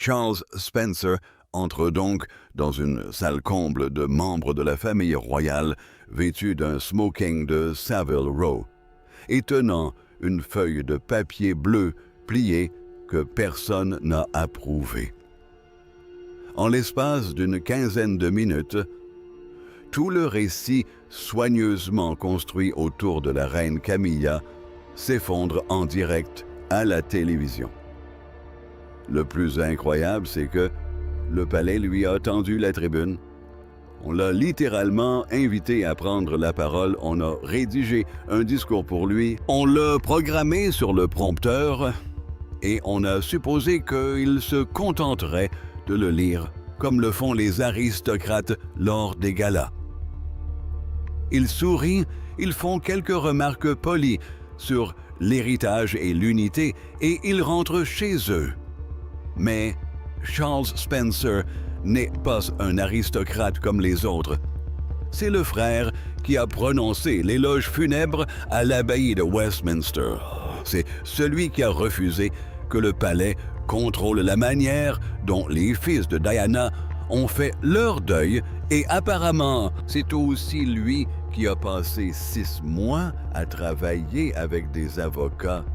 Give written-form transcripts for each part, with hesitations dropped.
Charles Spencer entre donc dans une salle comble de membres de la famille royale vêtus d'un smoking de Savile Row et tenant une feuille de papier bleu pliée que personne n'a approuvée. En l'espace d'une quinzaine de minutes, tout le récit soigneusement construit autour de la reine Camilla s'effondre en direct à la télévision. Le plus incroyable, c'est que le palais lui a tendu la tribune. On l'a littéralement invité à prendre la parole, on a rédigé un discours pour lui, on l'a programmé sur le prompteur et on a supposé qu'il se contenterait de le lire comme le font les aristocrates lors des galas. Ils sourient, ils font quelques remarques polies sur l'héritage et l'unité et ils rentrent chez eux. Mais Charles Spencer n'est pas un aristocrate comme les autres. C'est le frère qui a prononcé l'éloge funèbre à l'abbaye de Westminster. C'est celui qui a refusé que le palais contrôle la manière dont les fils de Diana ont fait leur deuil et apparemment, c'est aussi lui qui a passé 6 mois à travailler avec des avocats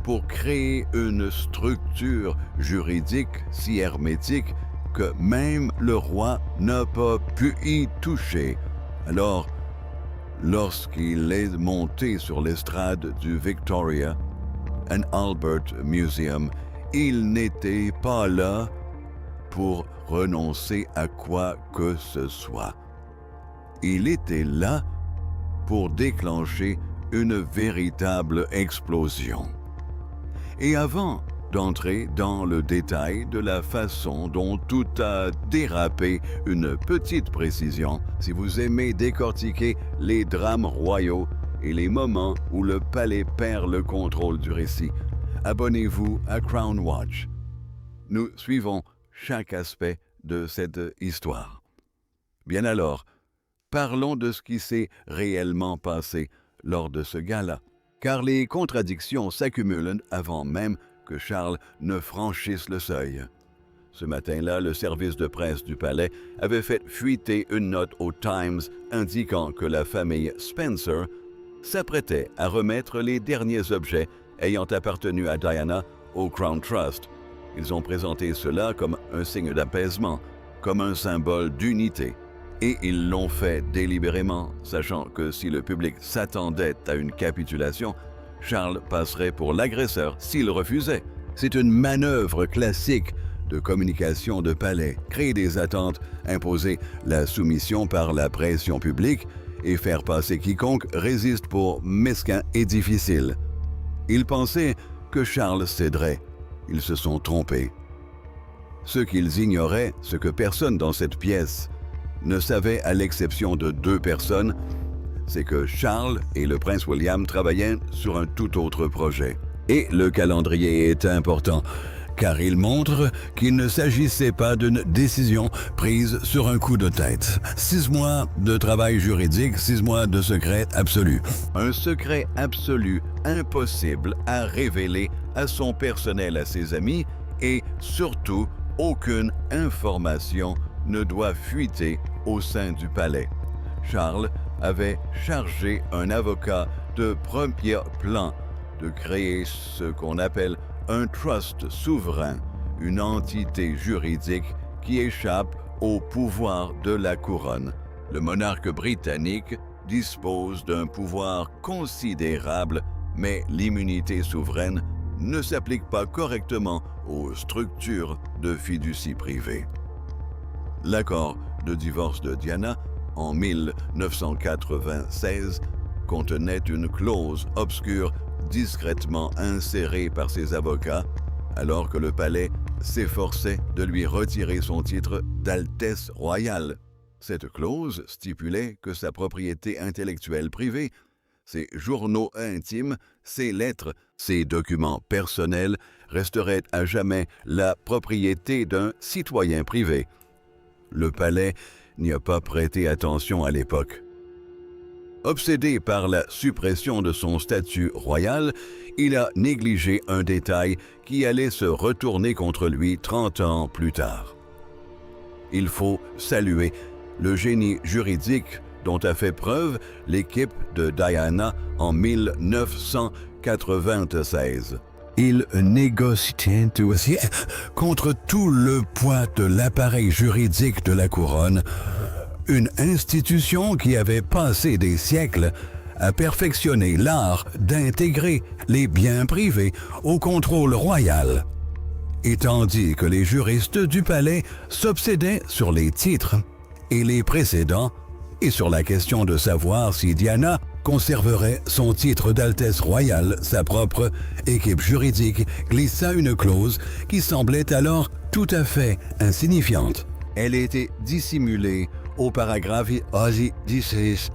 pour créer une structure juridique si hermétique que même le roi n'a pas pu y toucher. Alors, lorsqu'il est monté sur l'estrade du Victoria and Albert Museum, il n'était pas là pour renoncer à quoi que ce soit. Il était là pour déclencher une véritable explosion. Et avant d'entrer dans le détail de la façon dont tout a dérapé, une petite précision, si vous aimez décortiquer les drames royaux et les moments où le palais perd le contrôle du récit, abonnez-vous à Crown Watch. Nous suivons chaque aspect de cette histoire. Bien alors, parlons de ce qui s'est réellement passé lors de ce gala, car les contradictions s'accumulent avant même que Charles ne franchisse le seuil. Ce matin-là, le service de presse du palais avait fait fuiter une note au Times indiquant que la famille Spencer s'apprêtait à remettre les derniers objets ayant appartenu à Diana au Crown Trust. Ils ont présenté cela comme un signe d'apaisement, comme un symbole d'unité. Et ils l'ont fait délibérément, sachant que si le public s'attendait à une capitulation, Charles passerait pour l'agresseur s'il refusait. C'est une manœuvre classique de communication de palais, créer des attentes, imposer la soumission par la pression publique et faire passer quiconque résiste pour mesquin et difficile. Ils pensaient que Charles céderait. Ils se sont trompés. Ce qu'ils ignoraient, ce que personne dans cette pièce ne savait à l'exception de 2 personnes, c'est que Charles et le prince William travaillaient sur un tout autre projet. Et le calendrier est important, car il montre qu'il ne s'agissait pas d'une décision prise sur un coup de tête. 6 mois de travail juridique, 6 mois de secret absolu. Un secret absolu impossible à révéler à son personnel, à ses amis, et surtout, aucune information ne doit fuiter au sein du palais. Charles avait chargé un avocat de premier plan de créer ce qu'on appelle un trust souverain, une entité juridique qui échappe au pouvoir de la couronne. Le monarque britannique dispose d'un pouvoir considérable, mais l'immunité souveraine ne s'applique pas correctement aux structures de fiducie privée. L'accord de divorce de Diana en 1996 contenait une clause obscure discrètement insérée par ses avocats alors que le palais s'efforçait de lui retirer son titre d'Altesse royale. Cette clause stipulait que sa propriété intellectuelle privée, ses journaux intimes, ses lettres, ses documents personnels resteraient à jamais la propriété d'un citoyen privé. Le palais n'y a pas prêté attention à l'époque. Obsédé par la suppression de son statut royal, il a négligé un détail qui allait se retourner contre lui 30 ans plus tard. Il faut saluer le génie juridique dont a fait preuve l'équipe de Diana en 1996. Il négociait aussi contre tout le poids de l'appareil juridique de la couronne, une institution qui avait passé des siècles à perfectionner l'art d'intégrer les biens privés au contrôle royal. Et tandis que les juristes du palais s'obsédaient sur les titres et les précédents, et sur la question de savoir si Diana conserverait son titre d'Altesse royale, sa propre équipe juridique glissa une clause qui semblait alors tout à fait insignifiante. Elle était dissimulée au paragraphe 16,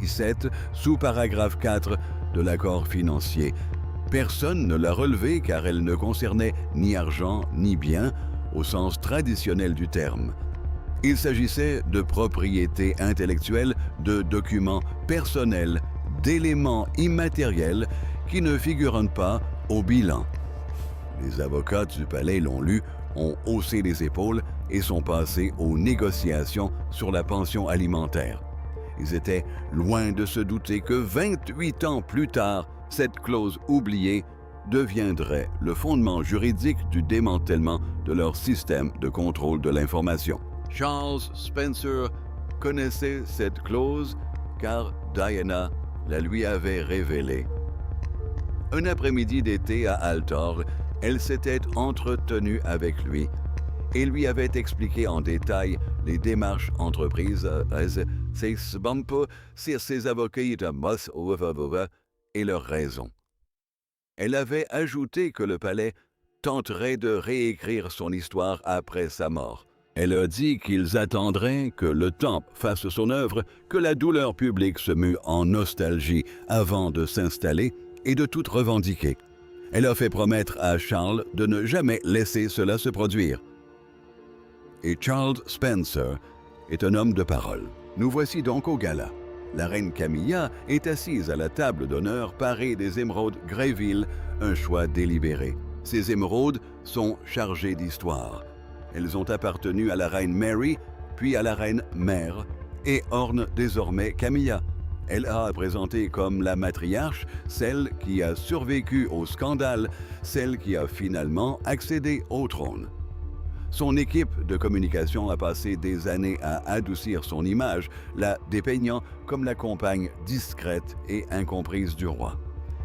7, sous-paragraphe 4 de l'accord financier. Personne ne l'a relevée car elle ne concernait ni argent ni bien au sens traditionnel du terme. Il s'agissait de propriété intellectuelle, de documents personnels, d'éléments immatériels qui ne figurent pas au bilan. Les avocats du palais l'ont lu, ont haussé les épaules et sont passés aux négociations sur la pension alimentaire. Ils étaient loin de se douter que 28 ans plus tard, cette clause oubliée deviendrait le fondement juridique du démantèlement de leur système de contrôle de l'information. Charles Spencer connaissait cette clause car Diana la lui avait révélée. Un après-midi d'été à Altor, elle s'était entretenue avec lui et lui avait expliqué en détail les démarches entreprises ses avocats et leurs raisons. Elle avait ajouté que le palais tenterait de réécrire son histoire après sa mort. Elle a dit qu'ils attendraient que le temps fasse son œuvre, que la douleur publique se mue en nostalgie avant de s'installer et de tout revendiquer. Elle a fait promettre à Charles de ne jamais laisser cela se produire. Et Charles Spencer est un homme de parole. Nous voici donc au gala. La reine Camilla est assise à la table d'honneur parée des émeraudes Greyville, un choix délibéré. Ces émeraudes sont chargées d'histoire. Elles ont appartenu à la reine Mary, puis à la reine mère, et ornent désormais Camilla. Elle a présenté comme la matriarche, celle qui a survécu au scandale, celle qui a finalement accédé au trône. Son équipe de communication a passé des années à adoucir son image, la dépeignant comme la compagne discrète et incomprise du roi.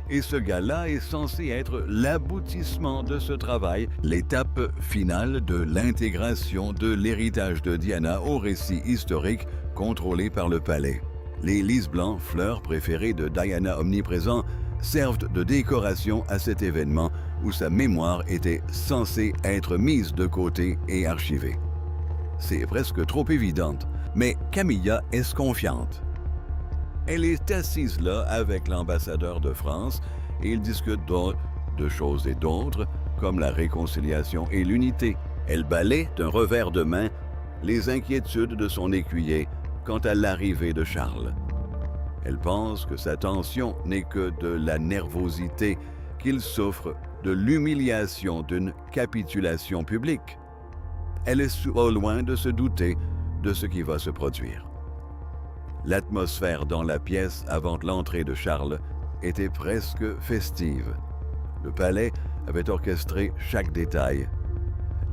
Et ce gala est censé être l'aboutissement de ce travail, l'étape finale de l'intégration de l'héritage de Diana au récit historique contrôlé par le palais. Les lys blancs, fleurs préférées de Diana omniprésent, servent de décoration à cet événement où sa mémoire était censée être mise de côté et archivée. C'est presque trop évidente, mais Camilla est confiante. Elle est assise là avec l'ambassadeur de France et ils discutent de choses et d'autres, comme la réconciliation et l'unité. Elle balaie d'un revers de main les inquiétudes de son écuyer quant à l'arrivée de Charles. Elle pense que sa tension n'est que de la nervosité, qu'il souffre de l'humiliation d'une capitulation publique. Elle est au loin de se douter de ce qui va se produire. L'atmosphère dans la pièce avant l'entrée de Charles était presque festive. Le palais avait orchestré chaque détail.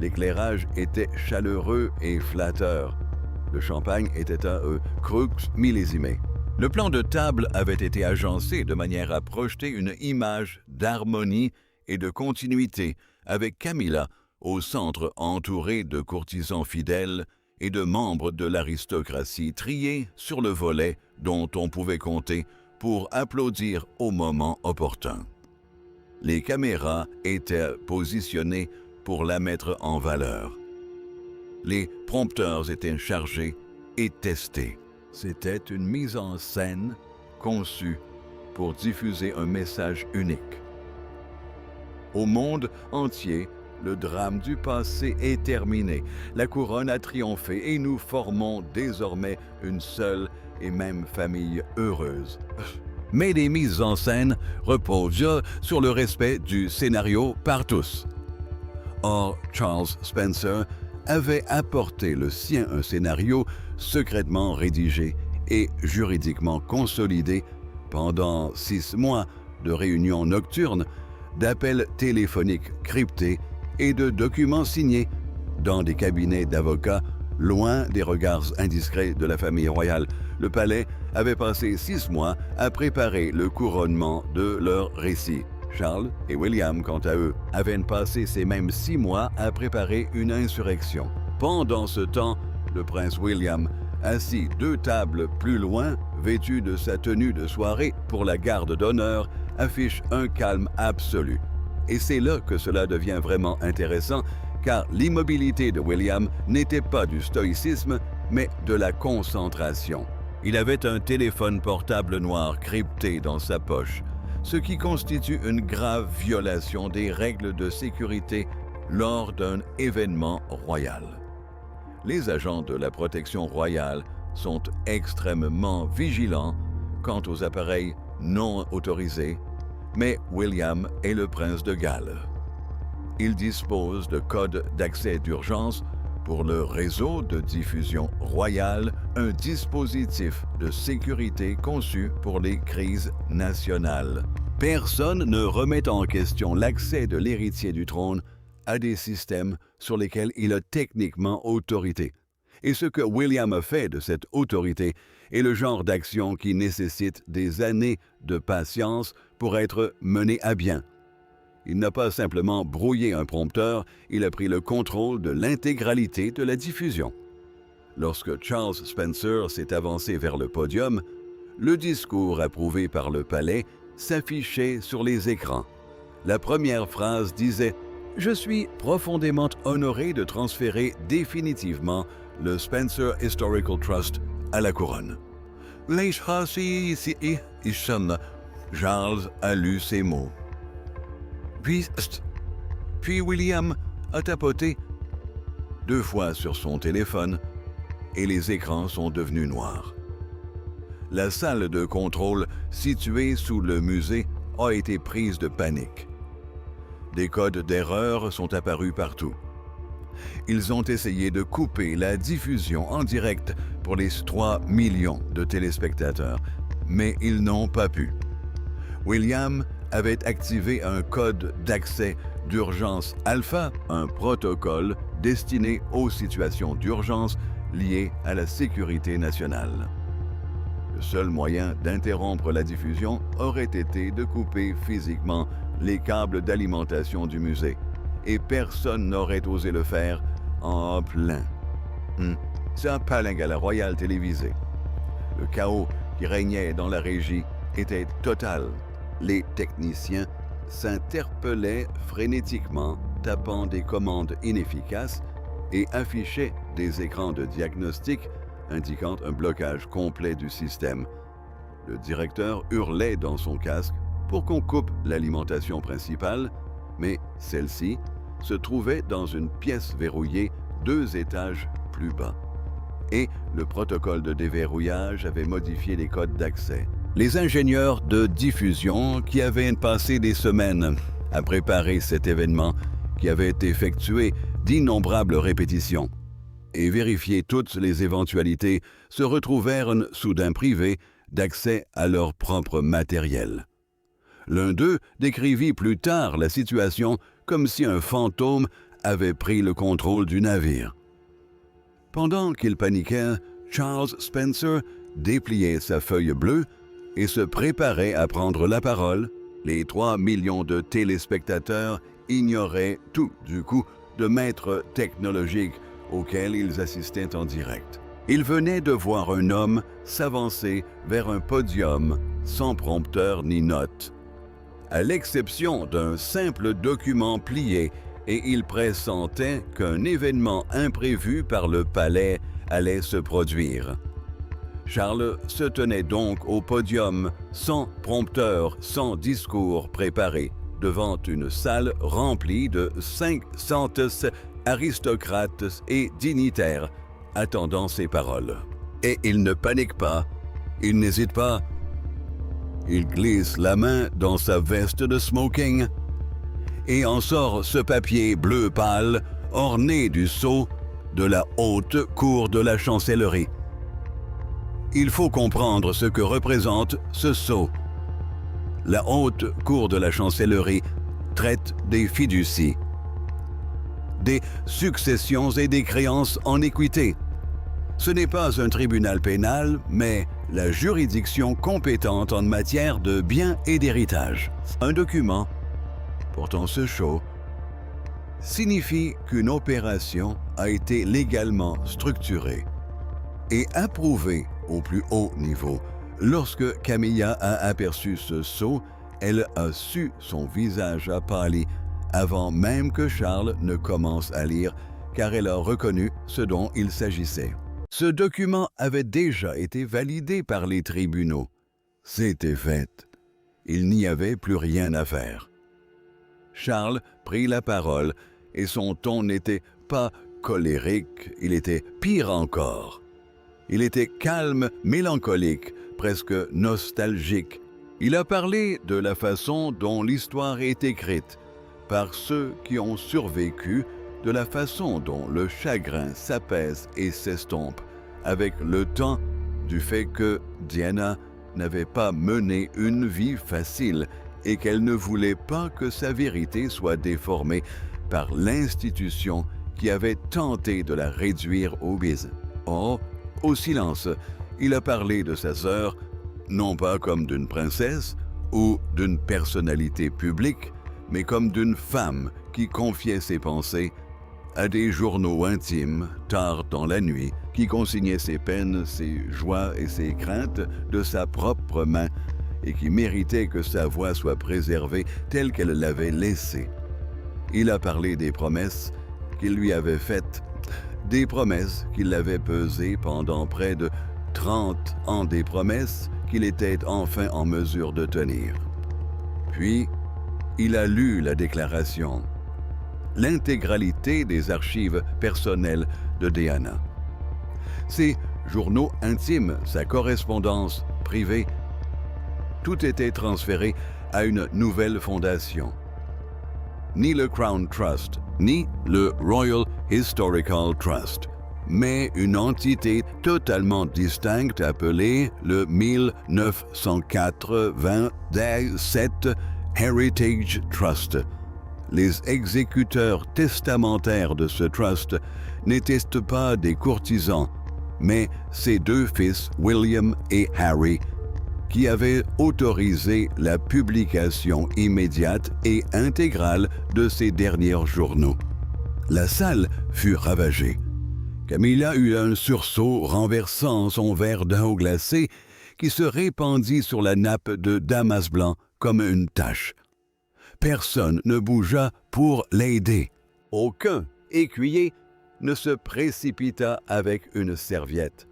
L'éclairage était chaleureux et flatteur. Le champagne était un crux millésimé. Le plan de table avait été agencé de manière à projeter une image d'harmonie et de continuité avec Camilla au centre entourée de courtisans fidèles et de membres de l'aristocratie triés sur le volet dont on pouvait compter pour applaudir au moment opportun. Les caméras étaient positionnées pour la mettre en valeur. Les prompteurs étaient chargés et testés. C'était une mise en scène conçue pour diffuser un message unique. Au monde entier, le drame du passé est terminé. La couronne a triomphé et nous formons désormais une seule et même famille heureuse. Mais les mises en scène reposent sur le respect du scénario par tous. Or, Charles Spencer avait apporté le sien, un scénario secrètement rédigé et juridiquement consolidé pendant 6 mois de réunions nocturnes, d'appels téléphoniques cryptés et de documents signés dans des cabinets d'avocats loin des regards indiscrets de la famille royale. Le palais avait passé 6 mois à préparer le couronnement de leur récit. Charles et William, quant à eux, avaient passé ces mêmes 6 mois à préparer une insurrection. Pendant ce temps, le prince William, assis 2 tables plus loin, vêtu de sa tenue de soirée pour la garde d'honneur, affiche un calme absolu. Et c'est là que cela devient vraiment intéressant, car l'immobilité de William n'était pas du stoïcisme, mais de la concentration. Il avait un téléphone portable noir crypté dans sa poche, ce qui constitue une grave violation des règles de sécurité lors d'un événement royal. Les agents de la protection royale sont extrêmement vigilants quant aux appareils non autorisés, mais William est le prince de Galles. Il dispose de codes d'accès d'urgence pour le réseau de diffusion royale, un dispositif de sécurité conçu pour les crises nationales. Personne ne remet en question l'accès de l'héritier du trône à des systèmes sur lesquels il a techniquement autorité. Et ce que William a fait de cette autorité est le genre d'action qui nécessite des années de patience pour être mené à bien. Il n'a pas simplement brouillé un prompteur, il a pris le contrôle de l'intégralité de la diffusion. Lorsque Charles Spencer s'est avancé vers le podium, le discours approuvé par le palais s'affichait sur les écrans. La première phrase disait « Je suis profondément honoré de transférer définitivement le Spencer Historical Trust à la couronne. » Charles a lu ces mots. Puis William a tapoté 2 fois sur son téléphone et les écrans sont devenus noirs. La salle de contrôle située sous le musée a été prise de panique. Des codes d'erreur sont apparus partout. Ils ont essayé de couper la diffusion en direct pour les 3 millions de téléspectateurs, mais ils n'ont pas pu. William avait activé un code d'accès d'urgence alpha, un protocole destiné aux situations d'urgence liées à la sécurité nationale. Le seul moyen d'interrompre la diffusion aurait été de couper physiquement les câbles d'alimentation du musée, et personne n'aurait osé le faire en plein. C'est un palingue à la Royale télévisée. Le chaos qui régnait dans la régie était total. Les techniciens s'interpellaient frénétiquement, tapant des commandes inefficaces et affichaient des écrans de diagnostic indiquant un blocage complet du système. Le directeur hurlait dans son casque pour qu'on coupe l'alimentation principale, mais celle-ci se trouvait dans une pièce verrouillée 2 étages plus bas. Et le protocole de déverrouillage avait modifié les codes d'accès. Les ingénieurs de diffusion qui avaient passé des semaines à préparer cet événement, qui avait effectué d'innombrables répétitions et vérifié toutes les éventualités, se retrouvèrent soudain privés d'accès à leur propre matériel. L'un d'eux décrivit plus tard la situation comme si un fantôme avait pris le contrôle du navire. Pendant qu'il paniquait, Charles Spencer dépliait sa feuille bleue et se préparait à prendre la parole. Les 3 millions de téléspectateurs ignoraient tout du coup de maîtres technologiques auxquels ils assistaient en direct. Ils venaient de voir un homme s'avancer vers un podium sans prompteur ni note. À l'exception d'un simple document plié, et ils pressentaient qu'un événement imprévu par le palais allait se produire. Charles se tenait donc au podium, sans prompteur, sans discours préparé, devant une salle remplie de 500 aristocrates et dignitaires attendant ses paroles. Et il ne panique pas, Il n'hésite pas. Il glisse la main dans sa veste de smoking et en sort ce papier bleu pâle orné du sceau de la haute cour de la chancellerie. Il faut comprendre ce que représente ce sceau. La haute cour de la chancellerie traite des fiducies, des successions et des créances en équité. Ce n'est pas un tribunal pénal, mais la juridiction compétente en matière de biens et d'héritage. Un document portant ce sceau signifie qu'une opération a été légalement structurée et approuvée au plus haut niveau. Lorsque Camilla a aperçu ce sceau, elle a su son visage a pâli avant même que Charles ne commence à lire, car elle a reconnu ce dont il s'agissait. Ce document avait déjà été validé par les tribunaux. C'était fait. Il n'y avait plus rien à faire. Charles prit la parole et son ton n'était pas colérique, il était pire encore. Il était calme, mélancolique, presque nostalgique. Il a parlé de la façon dont l'histoire est écrite, par ceux qui ont survécu, de la façon dont le chagrin s'apaise et s'estompe avec le temps, du fait que Diana n'avait pas mené une vie facile et qu'elle ne voulait pas que sa vérité soit déformée par l'institution qui avait tenté de la réduire au bise. Or, au silence, il a parlé de sa sœur, non pas comme d'une princesse ou d'une personnalité publique, mais comme d'une femme qui confiait ses pensées à des journaux intimes, tard dans la nuit, qui consignaient ses peines, ses joies et ses craintes de sa propre main et qui méritait que sa voix soit préservée telle qu'elle l'avait laissée. Il a parlé des promesses qu'il lui avait faites, des promesses qu'il avait pesées pendant près de 30 ans, des promesses qu'il était enfin en mesure de tenir. Puis, il a lu la déclaration, l'intégralité des archives personnelles de Diana. Ses journaux intimes, sa correspondance privée, tout était transféré à une nouvelle fondation. Ni le Crown Trust, ni le Royal Historical Trust, mais une entité totalement distincte appelée le 1987 Heritage Trust. Les exécuteurs testamentaires de ce trust n'étaient pas des courtisans, mais ses deux fils, William et Harry, qui avaient autorisé la publication immédiate et intégrale de ces derniers journaux. La salle fut ravagée. Camilla eut un sursaut renversant son verre d'eau glacée qui se répandit sur la nappe de damas blanc comme une tache. Personne ne bougea pour l'aider. Aucun écuyer ne se précipita avec une serviette.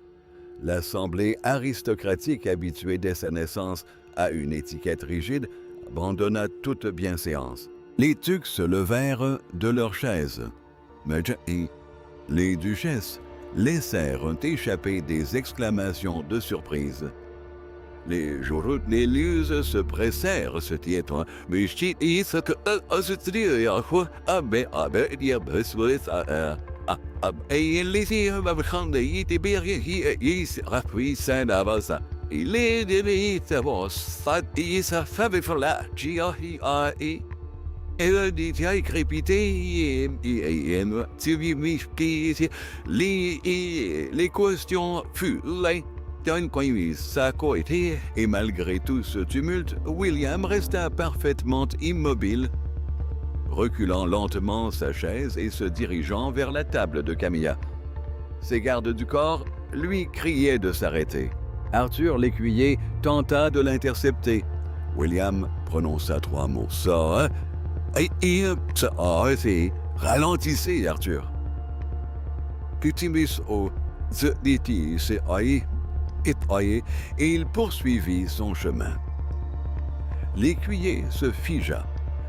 L'assemblée aristocratique habituée dès sa naissance à une étiquette rigide abandonna toute bienséance. Les tucs se levèrent de leurs chaises. Mais les duchesses laissèrent échapper des exclamations de surprise. Les journalistes se pressèrent ce titre. Mais elle crépité les questions furent d'un coin sa coïté et malgré tout ce tumulte, William resta parfaitement immobile, reculant lentement sa chaise et se dirigeant vers la table de Camilla. Ses gardes du corps lui criaient de s'arrêter. Arthur l'écuyer tenta de l'intercepter. William prononça 3 mots. Ça, c'est ralentissez, Arthur. Cutimus au et il poursuivit son chemin. L'écuyer se figea.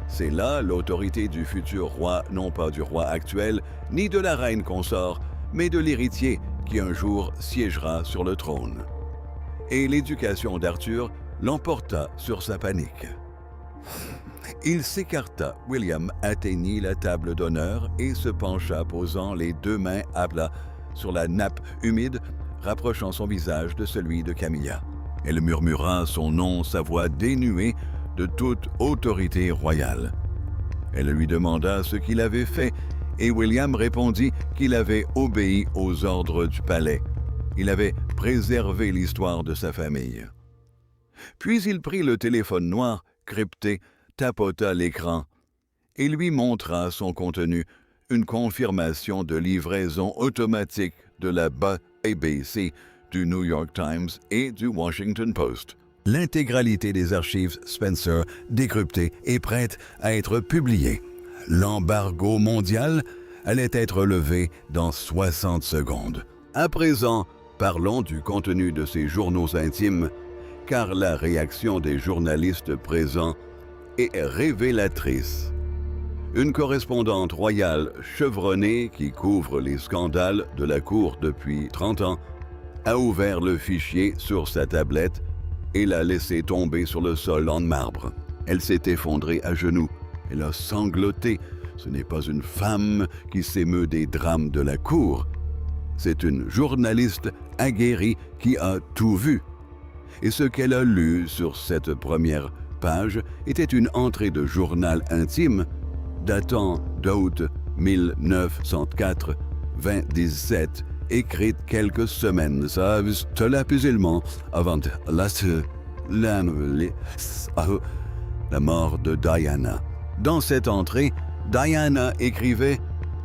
C'est là l'autorité du futur roi, non pas du roi actuel, ni de la reine consort, mais de l'héritier qui un jour siégera sur le trône. et l'éducation d'Arthur l'emporta sur sa panique. Il s'écarta, William atteignit la table d'honneur et se pencha posant les deux mains à plat sur la nappe humide, rapprochant son visage de celui de Camilla. Elle murmura son nom, sa voix dénuée de toute autorité royale. Elle lui demanda ce qu'il avait fait et William répondit qu'il avait obéi aux ordres du palais. Il avait préservé l'histoire de sa famille. Puis il prit le téléphone noir, crypté, tapota l'écran et lui montra son contenu, une confirmation de livraison automatique de la ABC, du New York Times et du Washington Post. L'intégralité des archives Spencer décryptées et prêtes à être publiées. L'embargo mondial allait être levé dans 60 secondes. À présent, parlons du contenu de ces journaux intimes, car la réaction des journalistes présents est révélatrice. Une correspondante royale chevronnée qui couvre les scandales de la cour depuis 30 ans a ouvert le fichier sur sa tablette et l'a laissé tomber sur le sol en marbre. Elle s'est effondrée à genoux. Elle a sangloté. Ce n'est pas une femme qui s'émeut des drames de la cour. C'est une journaliste aguerrie qui a tout vu. Et ce qu'elle a lu sur cette première page était une entrée de journal intime datant d'août 1904-27, écrite quelques semaines avant la mort de Diana. Dans cette entrée, Diana écrivait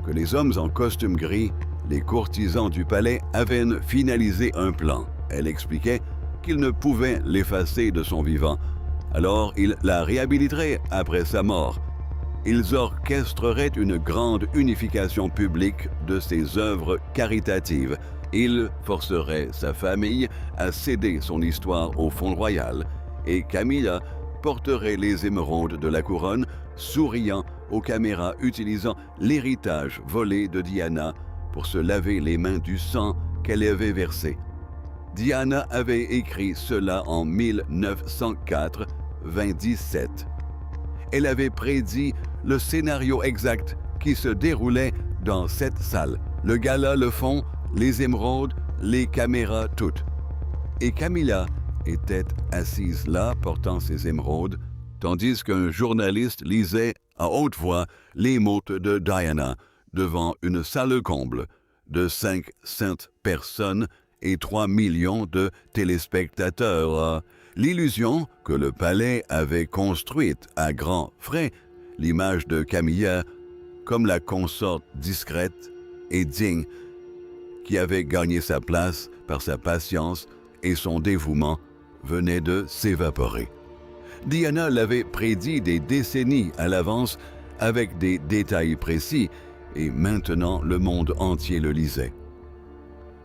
que les hommes en costume gris, les courtisans du palais, avaient finalisé un plan. Elle expliquait qu'ils ne pouvaient l'effacer de son vivant, alors ils la réhabiliteraient après sa mort. Ils orchestreraient une grande unification publique de ses œuvres caritatives. Ils forceraient sa famille à céder son histoire au Fonds royal et Camilla porterait les émeraudes de la couronne, souriant aux caméras utilisant l'héritage volé de Diana pour se laver les mains du sang qu'elle avait versé. Diana avait écrit cela en 1904-27. Elle avait prédit le scénario exact qui se déroulait dans cette salle. Le gala, le fond, les émeraudes, les caméras, toutes. Et Camilla était assise là, portant ses émeraudes, tandis qu'un journaliste lisait à haute voix les mots de Diana devant une salle comble de 500 personnes et 3 millions de téléspectateurs. L'illusion que le palais avait construite à grands frais, l'image de Camilla comme la consorte discrète et digne qui avait gagné sa place par sa patience et son dévouement, venait de s'évaporer. Diana l'avait prédit des décennies à l'avance avec des détails précis et maintenant le monde entier le lisait.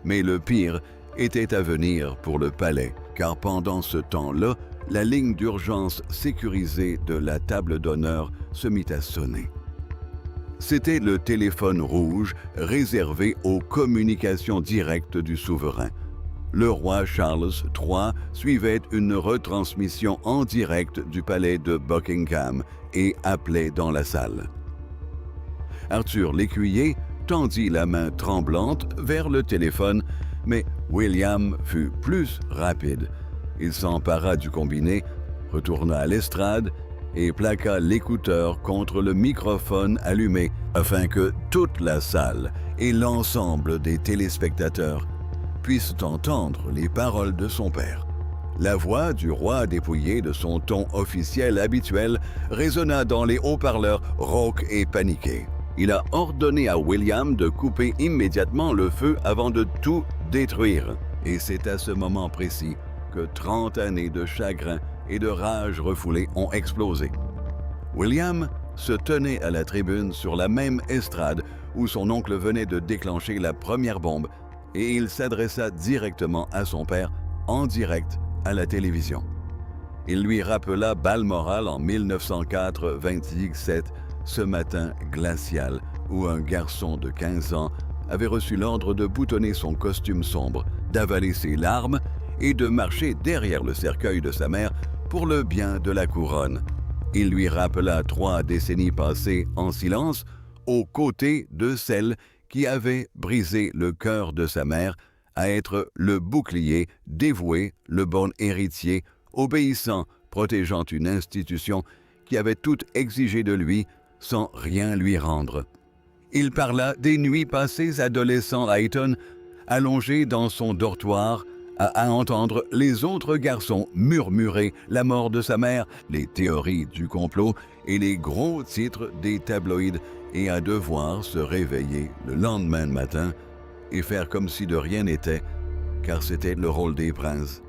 Mais le pire était à venir pour le palais, car pendant ce temps-là, la ligne d'urgence sécurisée de la table d'honneur se mit à sonner. C'était le téléphone rouge réservé aux communications directes du souverain. Le roi Charles III suivait une retransmission en direct du palais de Buckingham et appelait dans la salle. Arthur l'écuyer tendit la main tremblante vers le téléphone, mais William fut plus rapide. Il s'empara du combiné, retourna à l'estrade et plaqua l'écouteur contre le microphone allumé afin que toute la salle et l'ensemble des téléspectateurs puissent entendre les paroles de son père. La voix du roi dépouillée de son ton officiel habituel résonna dans les haut-parleurs rauques et paniqués. Il a ordonné à William de couper immédiatement le feu avant de tout détruire. Et c'est à ce moment précis que 30 années de chagrin et de rage refoulée ont explosé. William se tenait à la tribune sur la même estrade où son oncle venait de déclencher la première bombe et il s'adressa directement à son père en direct à la télévision. Il lui rappela Balmoral en 1904-27, ce matin glacial où un garçon de 15 ans avait reçu l'ordre de boutonner son costume sombre, d'avaler ses larmes et de marcher derrière le cercueil de sa mère pour le bien de la couronne. Il lui rappela 3 décennies passées en silence aux côtés de celle qui avait brisé le cœur de sa mère à être le bouclier dévoué, le bon héritier, obéissant, protégeant une institution qui avait tout exigé de lui sans rien lui rendre. Il parla des nuits passées adolescent à Eton, allongé dans son dortoir, à entendre les autres garçons murmurer la mort de sa mère, les théories du complot et les gros titres des tabloïds, et à devoir se réveiller le lendemain matin et faire comme si de rien n'était, car c'était le rôle des princes.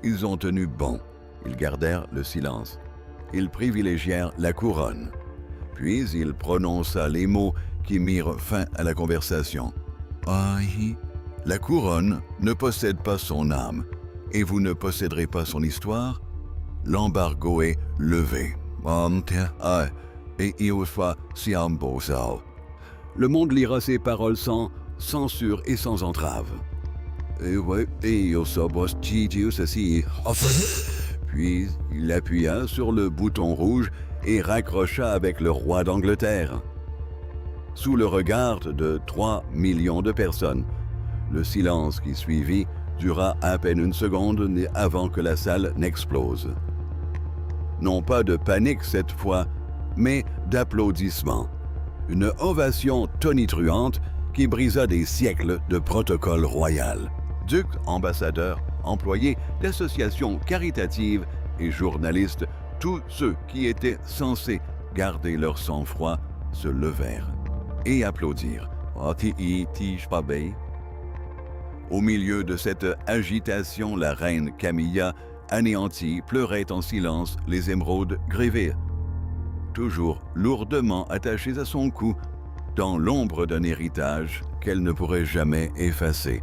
Ils ont tenu bon, ils gardèrent le silence. Ils privilégièrent la couronne. Puis il prononça les mots qui mirent fin à la conversation. « Aïe, la couronne ne possède pas son âme, et vous ne posséderez pas son histoire. L'embargo est levé. Le monde lira ces paroles sans censure et sans entrave. Puis il appuya sur le bouton rouge et raccrocha avec le roi d'Angleterre. Sous le regard de 3 millions de personnes, le silence qui suivit dura à peine une seconde avant que la salle n'explose. Non pas de panique cette fois, mais d'applaudissements. Une ovation tonitruante qui brisa des siècles de protocole royal. Ducs, ambassadeurs, employés d'associations caritatives et journalistes, tous ceux qui étaient censés garder leur sang-froid se levèrent et applaudirent. Au milieu de cette agitation, la reine Camilla, anéantie, pleurait en silence les émeraudes grévées, toujours lourdement attachées à son cou, dans l'ombre d'un héritage qu'elle ne pourrait jamais effacer.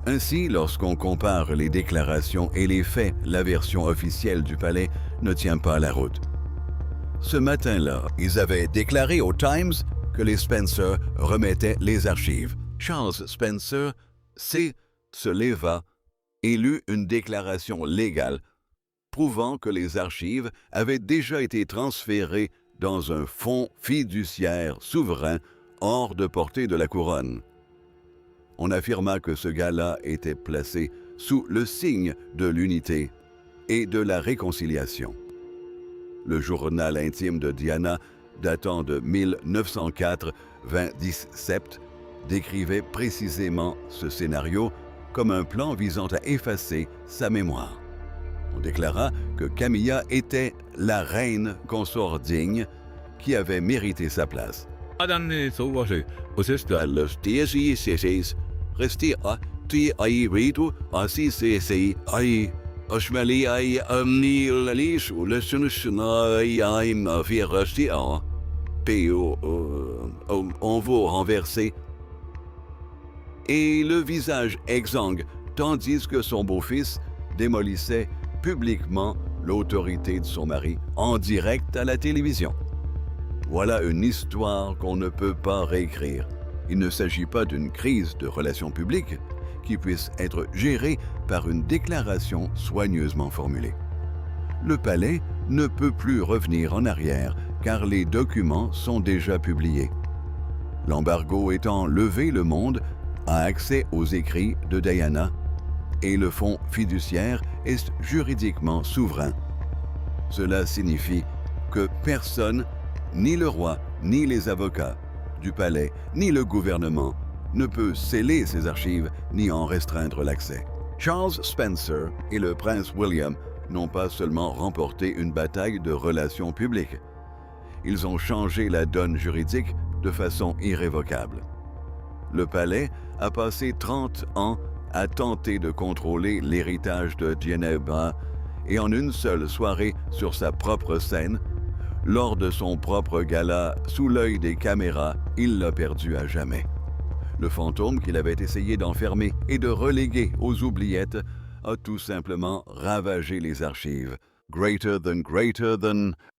Ainsi, lorsqu'on compare les déclarations et les faits, la version officielle du palais ne tient pas la route. Ce matin-là, ils avaient déclaré au Times que les Spencer remettaient les archives. Charles Spencer se leva et lut une déclaration légale prouvant que les archives avaient déjà été transférées dans un fonds fiduciaire souverain hors de portée de la couronne. On affirma que ce gala était placé sous le signe de l'unité et de la réconciliation. Le journal intime de Diana, datant de 1904, 20 sept, décrivait précisément ce scénario comme un plan visant à effacer sa mémoire. On déclara que Camilla était la reine consort digne qui avait mérité sa place. On va renverser et le visage exsangue, tandis que son beau-fils démolissait publiquement l'autorité de son mari en direct à la télévision. Voilà une histoire qu'on ne peut pas réécrire. Il ne s'agit pas d'une crise de relations publiques qui puisse être gérée par une déclaration soigneusement formulée. Le palais ne peut plus revenir en arrière car les documents sont déjà publiés. L'embargo étant levé, le monde a accès aux écrits de Diana et le fonds fiduciaire est juridiquement souverain. Cela signifie que personne, ni le roi, ni les avocats du palais, ni le gouvernement, ne peut sceller ces archives ni en restreindre l'accès. Charles Spencer et le prince William n'ont pas seulement remporté une bataille de relations publiques, ils ont changé la donne juridique de façon irrévocable. Le palais a passé 30 ans à tenter de contrôler l'héritage de Ginevra et en une seule soirée sur sa propre scène, lors de son propre gala sous l'œil des caméras, il l'a perdu à jamais. Le fantôme qu'il avait essayé d'enfermer et de reléguer aux oubliettes a tout simplement ravagé les archives. Greater than